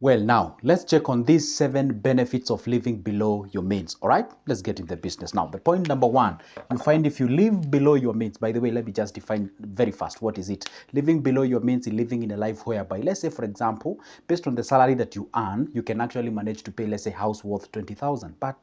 Well, now let's check on these 7 benefits of living below your means. All right, let's get into the business. Now, the point number 1, you find if you live below your means, by the way, let me just define very fast. What is it? Living below your means is living in a life whereby, let's say, for example, based on the salary that you earn, you can actually manage to pay, let's say, house worth 20,000. But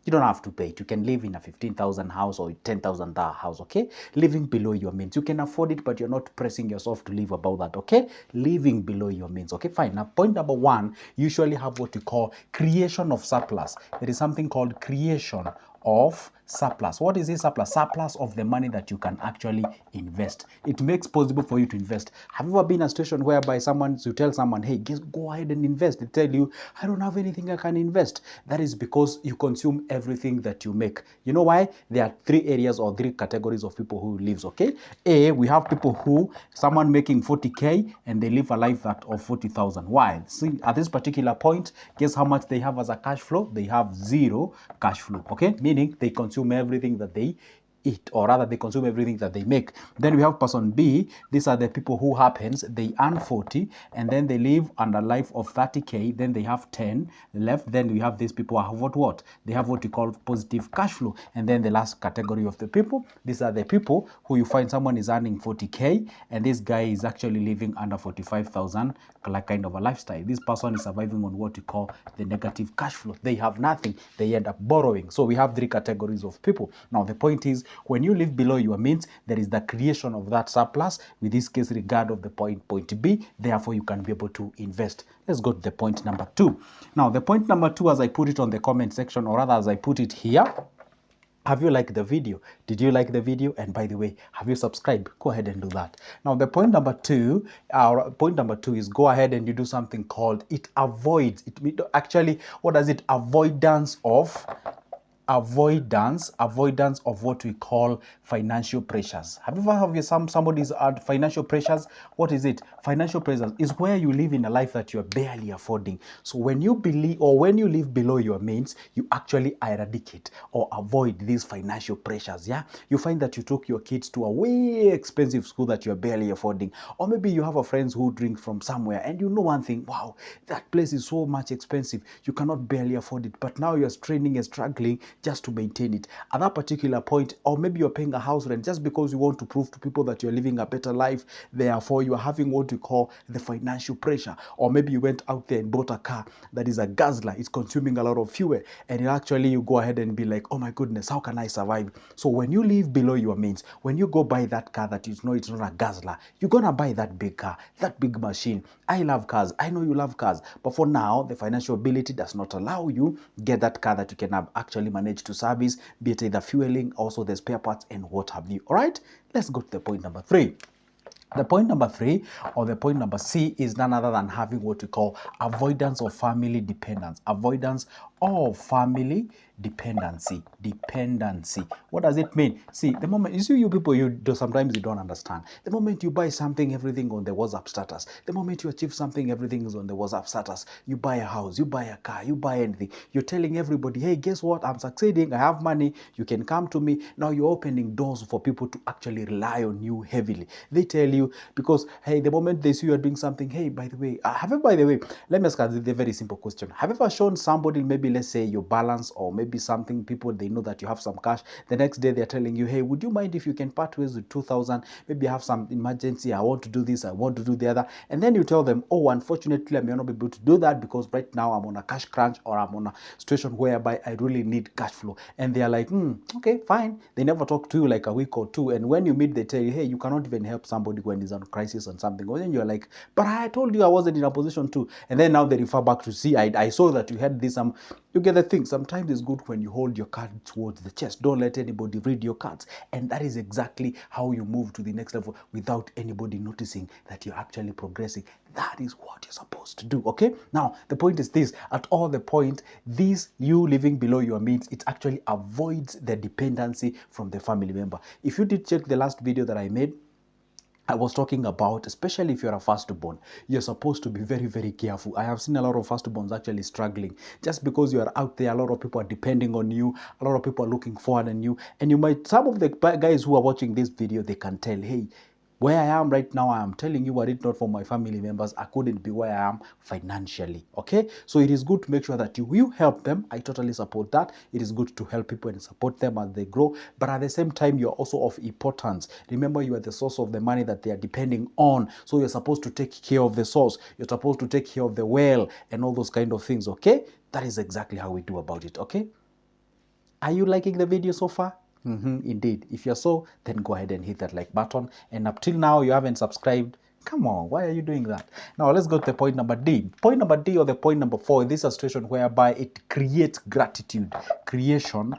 you don't have to pay it. You can live in a 15,000 house or 10,000 house, okay? Living below your means. You can afford it, but you're not pressing yourself to live above that, okay? Living below your means, okay? Fine. Now, point number 1, you usually have what we call creation of surplus. There is something called creation of surplus. What is this surplus? Surplus of the money that you can actually invest. It makes possible for you to invest. Have you ever been in a situation whereby you tell someone, hey, go ahead and invest. They tell you, I don't have anything I can invest. That is because you consume everything that you make. You know why? There are 3 areas or 3 categories of people who lives, okay? A, we have people who, someone making 40K and they live a life of 40,000. Why? See, at this particular point, guess how much they have as a cash flow? They have 0 cash flow, okay? Meaning they consume everything that they eat, or rather they consume everything that they make. Then we have person B. These are the people who happens they earn 40 and then they live under life of 30K, then they have 10 left. Then we have these people who have what they have what we call positive cash flow. And then the last category of the people, these are the people who you find someone is earning 40K and this guy is actually living under 45,000, like kind of a lifestyle. This person is surviving on what we call the negative cash flow. They have nothing, they end up borrowing. So we have 3 categories of people. Now the point is, when you live below your means, there is the creation of that surplus, with this case regard of the point B, therefore you can be able to invest. Let's go to the point number 2. Now the point number 2, as I put it on the comment section, or rather as I put it here, have you liked the video? Did you like the video? And by the way, have you subscribed? Go ahead and do that. Now, the point number 2, is go ahead and you do something called it avoids. Actually, what does it? Avoidance of what we call financial pressures. Have you ever heard somebody's had financial pressures? What is it? Financial pressures is where you live in a life that you're barely affording. So when you live below your means, you actually eradicate or avoid these financial pressures. Yeah, you find that you took your kids to a way expensive school that you're barely affording, or maybe you have a friends who drink from somewhere and you know one thing, wow, that place is so much expensive, you cannot barely afford it, but now you're straining and struggling just to maintain it at that particular point. Or maybe you're paying a house rent just because you want to prove to people that you're living a better life, therefore you are having what we call the financial pressure. Or maybe you went out there and bought a car that is a guzzler, it's consuming a lot of fuel, and you go ahead and be like, oh my goodness, how can I survive? So when you live below your means, when you go buy that car that it's not a guzzler, you're gonna buy that big car, that big machine. I love cars, I know you love cars, but for now the financial ability does not allow you get that car that you can have actually managed to service, be it either fueling, also the spare parts and what have you. All right, let's go to the point number 3. The point number 3, or the point number C, is none other than having what we call avoidance of family dependence. Avoidance of family dependency. What does it mean? See, the moment you people, sometimes you don't understand. The moment you buy something, everything on the WhatsApp status. The moment you achieve something, everything is on the WhatsApp status. You buy a house, you buy a car, you buy anything. You're telling everybody, hey, guess what? I'm succeeding. I have money. You can come to me. Now you're opening doors for people to actually rely on you heavily. They tell you because, hey, the moment they see you are doing something, hey, by the way, let me ask you the very simple question. Have you ever shown somebody, maybe let's say your balance, or maybe something, people, they know that you have some cash. The next day they're telling you, hey, would you mind if you can part ways with 2,000? Maybe I have some emergency. I want to do this. I want to do the other. And then you tell them, oh, unfortunately, I may not be able to do that because right now I'm on a cash crunch, or I'm on a situation whereby I really need cash flow. And they are like, okay, fine. They never talk to you like a week or two. And when you meet, they tell you, hey, you cannot even help somebody when he's on crisis on something. And then you're like, but I told you I wasn't in a position to. And then now they refer back to, see, I saw that you had this. You get the thing. Sometimes it's good when you hold your card towards the chest. Don't let anybody read your cards. And that is exactly how you move to the next level without anybody noticing that you're actually progressing. That is what you're supposed to do. Okay? Now, the point is this. At all the point, you living below your means, it actually avoids the dependency from the family member. If you did check the last video that I made, I was talking about, especially if you're a firstborn, you're supposed to be very, very careful. I have seen a lot of firstborns actually struggling. Just because you are out there, a lot of people are depending on you, a lot of people are looking forward on you, and some of the guys who are watching this video, they can tell, hey, Where I am right now, I am telling you, were it not for my family members, I couldn't be where I am financially. Okay, so it is good to make sure that you help them. I totally support that. It is good to help people and support them as they grow, but at the same time, you're also of importance. Remember, you are the source of the money that they are depending on, so you're supposed to take care of the source. You're supposed to take care of the well and all those kind of things. Okay, that is exactly how we do about it. Okay, are you liking the video so far? Indeed. If you're so, then go ahead and hit that like button. And up till now, you haven't subscribed. Come on, why are you doing that? Now, let's go to the point number D. Point number D, or the point number 4, this is a situation whereby it creates gratitude. Creation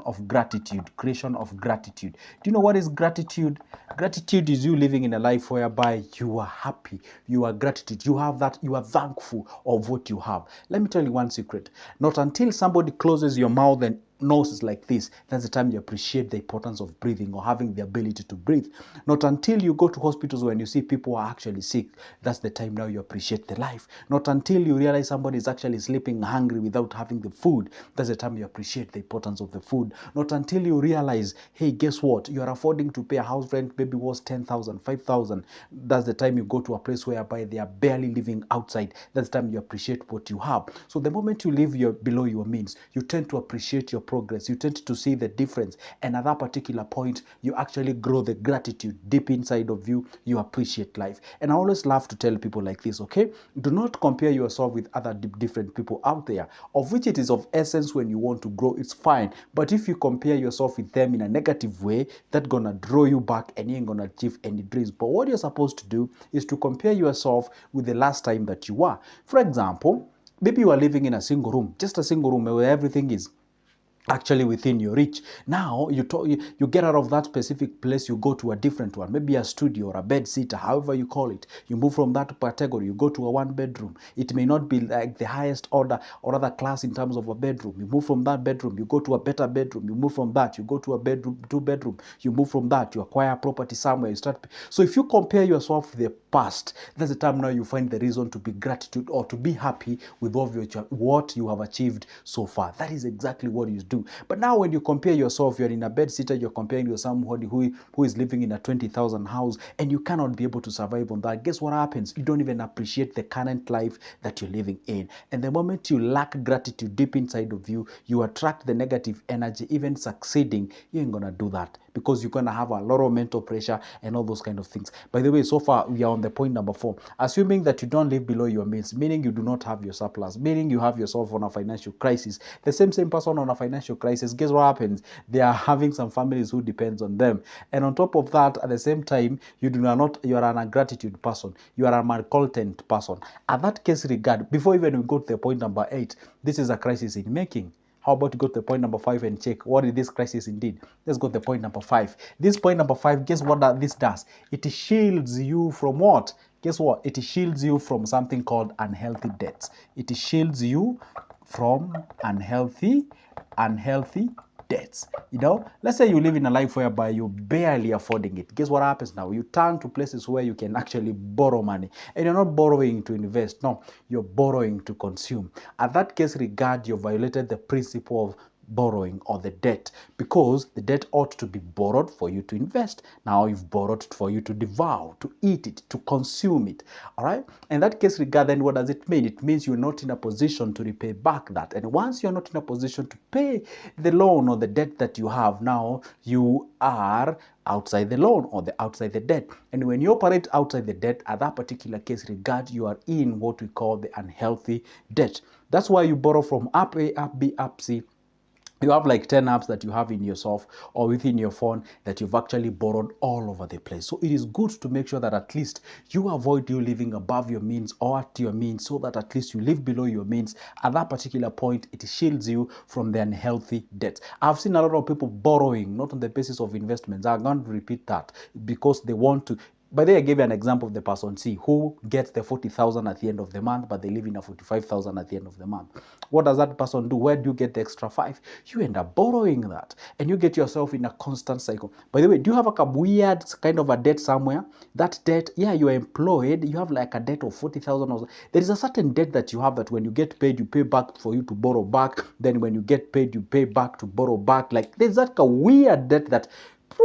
of gratitude. Creation of gratitude. Do you know what is gratitude? Gratitude is you living in a life whereby you are happy. You are gratitude. You have that. You are thankful of what you have. Let me tell you one secret. Not until somebody closes your mouth and noses like this, that's the time you appreciate the importance of breathing or having the ability to breathe. Not until you go to hospitals when you see people are actually sick, that's the time now you appreciate the life. Not until you realize somebody is actually sleeping hungry without having the food, that's the time you appreciate the importance of the food. Not until you realize, hey, guess what, you are affording to pay a house rent, maybe was 10,000, 5,000, that's the time you go to a place whereby they are barely living outside. That's the time you appreciate what you have. So the moment you live below your means, you tend to appreciate your progress. You tend to see the difference. And at that particular point, you actually grow the gratitude deep inside of you. You appreciate life. And I always love to tell people like this, okay? Do not compare yourself with other different people out there, of which it is of essence when you want to grow, it's fine. But if you compare yourself with them in a negative way, that's going to draw you back and you ain't going to achieve any dreams. But what you're supposed to do is to compare yourself with the last time that you were. For example, maybe you are living in a single room, just a single room where everything is actually within your reach. Now you get out of that specific place, you go to a different one, maybe a studio or a bed sitter, however you call it. You move from that category, you go to a one bedroom. It may not be like the highest order or other class in terms of a bedroom. You move from that bedroom, you go to a better bedroom. You move from that, you go to a bedroom, two bedroom. You move from that, you acquire a property somewhere, you start. So if you compare yourself with the past, that's the time now you find the reason to be gratitude or to be happy with what you have achieved so far. That is exactly what you do. But now when you compare yourself, you're in a bed sitter, you're comparing with somebody who is living in a 20,000 house, and you cannot be able to survive on that. Guess what happens? You don't even appreciate the current life that you're living in. And the moment you lack gratitude deep inside of you, you attract the negative energy. Even succeeding, you ain't gonna do that, because you're gonna have a lot of mental pressure and all those kind of things. By the way, so far we are on the point number 4. Assuming that you don't live below your means, meaning you do not have your surplus, meaning you have yourself on a financial crisis. The same person on a financial crisis, guess what happens? They are having some families who depends on them. And on top of that, at the same time, you are an ungratitude person. You are a malcontent person. At that case regard, before even we go to the point number 8, this is a crisis in making. How about you go to the point number 5 and check what is this crisis indeed? Let's go to the point number 5. This point number 5, guess what this does? It shields you from what? Guess what? It shields you from something called unhealthy debts. It shields you from unhealthy debts. Let's say you live in a life whereby you're barely affording it. Guess what happens now? You turn to places where you can actually borrow money. And you're not borrowing to invest. No, you're borrowing to consume. At that case regard, you violated the principle of borrowing or the debt, because the debt ought to be borrowed for you to invest. Now you've borrowed for you to devour, to eat it, to consume it. All right. In that case regard, then what does it mean? It means you're not in a position to repay back that. And once you're not in a position to pay the loan or the debt that you have, now you are outside the loan or outside the debt. And when you operate outside the debt, at that particular case regard, you are in what we call the unhealthy debt. That's why you borrow from up A, up B, up C. You have like 10 apps that you have in yourself or within your phone that you've actually borrowed all over the place. So it is good to make sure that at least you avoid you living above your means or at your means, so that at least you live below your means. At that particular point, it shields you from the unhealthy debts. I've seen a lot of people borrowing, not on the basis of investments. I'm going to repeat that, because they want to. By the way, I gave you an example of the person C who gets the 40,000 at the end of the month, but they live in a 45,000 at the end of the month. What does that person do? Where do you get the extra 5? You end up borrowing that, and you get yourself in a constant cycle. By the way, do you have like a weird kind of a debt somewhere? That debt, yeah, you are employed, you have like a debt of 40,000 or so. There is a certain debt that you have that when you get paid, you pay back for you to borrow back. Then when you get paid, you pay back to borrow back. Like there's like a weird debt that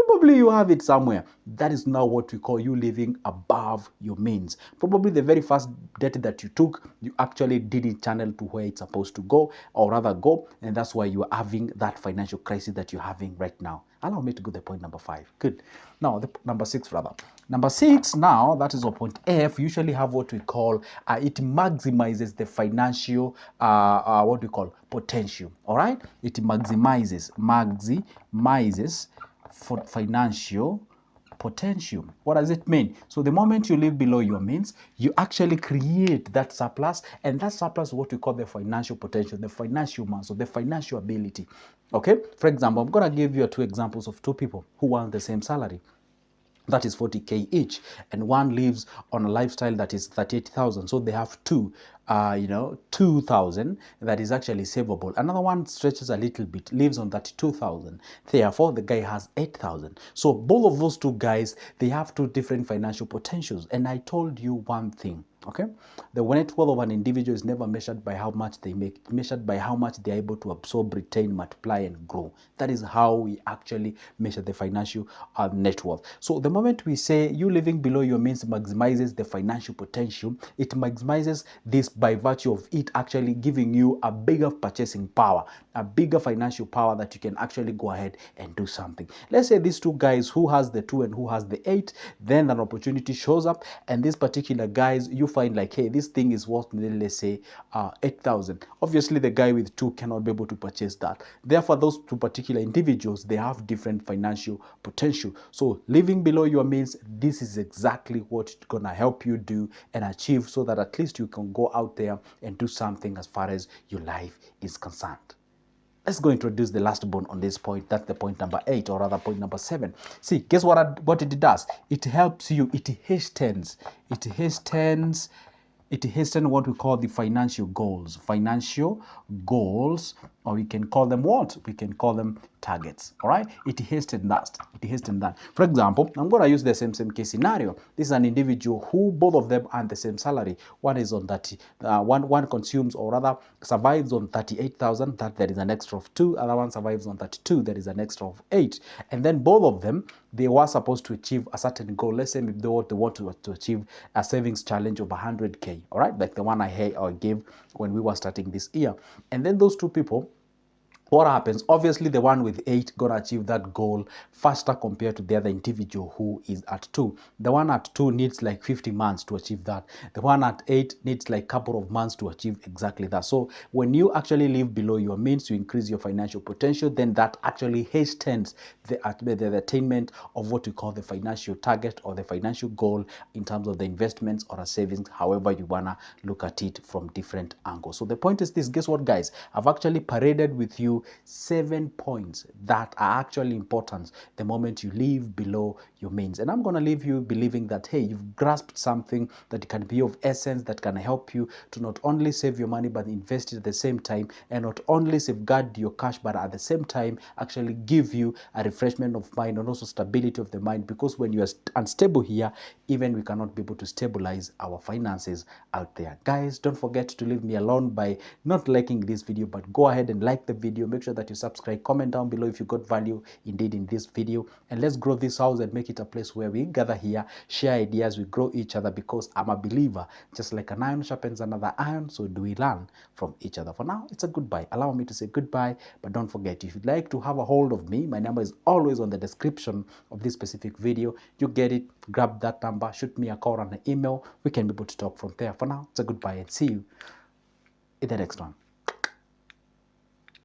Probably you have it somewhere. That is now what we call you living above your means. Probably the very first debt that you took, you actually didn't channel to where it's supposed to go, or rather go, and that's why you are having that financial crisis that you're having right now. Allow me to go to point number 5. Good. Now, number 6 rather. Number 6 now, that is on point F, usually have what we call, it maximizes the financial, what we call potential. All right? It maximizes for financial potential. What does it mean? So the moment you live below your means, you actually create that surplus, and that surplus is what we call the financial potential, the financial muscle, the financial ability. Okay? For example, I'm going to give you 2 examples of 2 people who want the same salary. That is 40K each, and one lives on a lifestyle that is 38,000. So they have 2,000 that is actually savable. Another one stretches a little bit, lives on 32,000. Therefore, the guy has 8,000. So both of those 2 guys, they have 2 different financial potentials. And I told you one thing. Okay, the net worth of an individual is never measured by how much they make, measured by how much they're able to absorb, retain, multiply, and grow. That is how we actually measure the financial net worth. So the moment we say you living below your means maximizes the financial potential, it maximizes this by virtue of it actually giving you a bigger purchasing power, a bigger financial power that you can actually go ahead and do something. Let's say these 2 guys, who has the 2 and who has the 8, then an opportunity shows up, and these particular guys, you find like, hey, this thing is worth, let's say, 8,000. Obviously, the guy with 2 cannot be able to purchase that. Therefore, those 2 particular individuals, they have different financial potential. So living below your means, this is exactly what it's gonna help you do and achieve, so that at least you can go out there and do something as far as your life is concerned. Let's go introduce the last bone on this point. That's the point number 8, or rather point number 7. See, guess what it does? It helps you, it hastens what we call the financial goals. Financial goals, or we can call them what? We can call them targets. All right? It hastens that. For example, I'm going to use the same case scenario. This is an individual who both of them earn the same salary. One is on 30, one consumes, or rather survives on 38,000. That there is an extra of 2. Other one survives on 32. There is an extra of 8. And then both of them, they were supposed to achieve a certain goal. Let's say if they want to achieve a savings challenge of 100K. All right, like the one I gave when we were starting this year. And then those 2 people, what happens? Obviously, the one with 8 gonna achieve that goal faster compared to the other individual who is at 2. The one at 2 needs like 50 months to achieve that. The one at 8 needs like a couple of months to achieve exactly that. So when you actually live below your means to increase your financial potential, then that actually hastens the attainment of what we call the financial target or the financial goal in terms of the investments or a savings, however you wanna look at it from different angles. So the point is this: guess what, guys? I've actually paraded with you 7 points that are actually important the moment you live below your means. And I'm going to leave you believing that, hey, you've grasped something that can be of essence, that can help you to not only save your money, but invest it at the same time, and not only safeguard your cash, but at the same time actually give you a refreshment of mind and also stability of the mind. Because when you are unstable here, even we cannot be able to stabilize our finances out there. Guys, don't forget to leave me alone by not liking this video, but go ahead and like the video. Make sure that you subscribe, comment down below if you got value indeed in this video, and let's grow this house and make it a place where we gather here, share ideas, we grow each other, because I'm a believer, just like an iron sharpens another iron, so do we learn from each other. For now, it's a goodbye. Allow me to say goodbye, but don't forget, if you'd like to have a hold of me, my number is always on the description of this specific video. You get it, grab that number, shoot me a call and an email. We can be able to talk from there. For now, it's a goodbye, and see you in the next one.